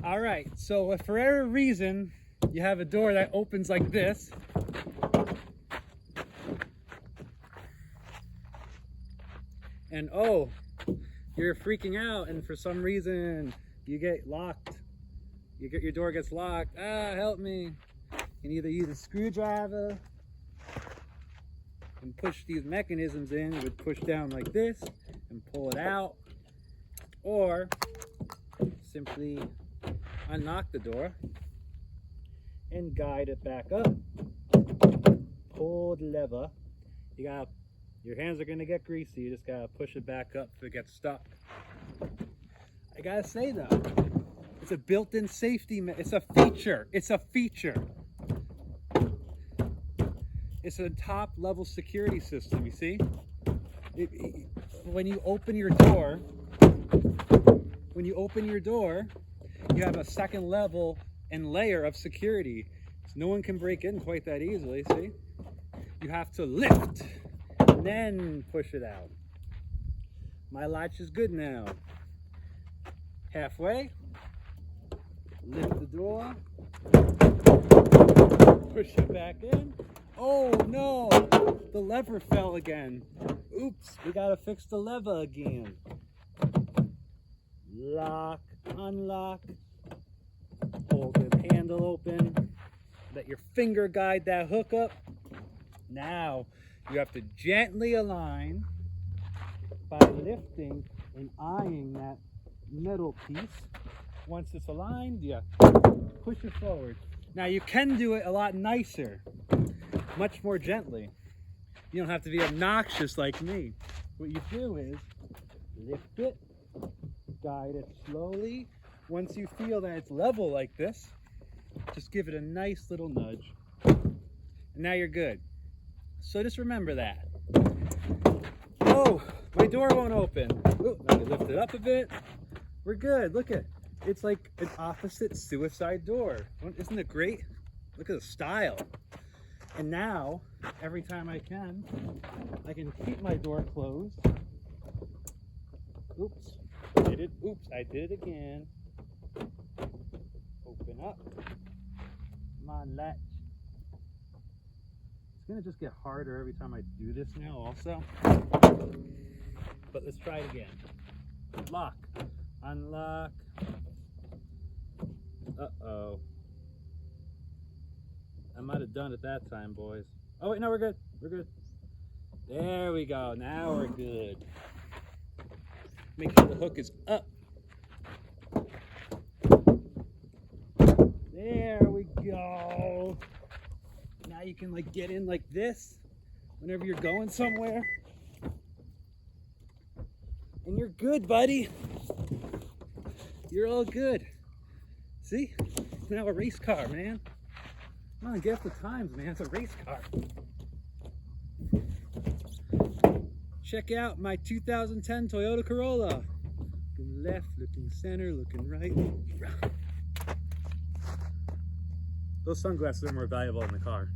All right, so if for whatever reason you have a door that opens like this, and oh, you're freaking out, and for some reason you get locked, your door gets locked, help me. You can either use a screwdriver and push these mechanisms in, you would push down like this and pull it out, or simply unlock the door and guide it back up. Pull the lever. Your hands are gonna get greasy, you just gotta push it back up if it gets stuck. I gotta say though, it's a built-in safety, it's a feature. It's a feature. It's a top level security system, you see? When you open your door, you have a second level and layer of security. So no one can break in quite that easily, see? You have to lift and then push it out. My latch is good now. Halfway, lift the door, push it back in. Oh no, the lever fell again. Oops, we gotta fix the lever again. Lock, unlock, hold the handle open, let your finger guide that hook up. Now you have to gently align by lifting and eyeing that middle piece. Once it's aligned, you push it forward. Now you can do it a lot nicer, much more gently. You don't have to be obnoxious like me. What you do is lift it, guide it slowly. Once you feel that it's level like this, just give it a nice little nudge. And now you're good. So just remember that. Oh, my door won't open. Oh, let me lift it up a bit. We're good. Look at, it's like an opposite suicide door. Isn't it great? Look at the style. And now, every time I can keep my door closed. Oops, did it? Oops, I did it again. Open up. Come on, latch. It's gonna just get harder every time I do this now also. But let's try it again. Lock, unlock. Uh-oh. I might have done it that time, boys. Oh wait, no, we're good. We're good. There we go. Now we're good. Make sure the hook is up. There we go. Now you can like get in like this whenever you're going somewhere. And you're good, buddy. You're all good. See? It's now a race car, man. Come on, get up the times, man. It's a race car. Check out my 2010 Toyota Carolla. Looking left, looking center, looking right. Those sunglasses are more valuable in the car.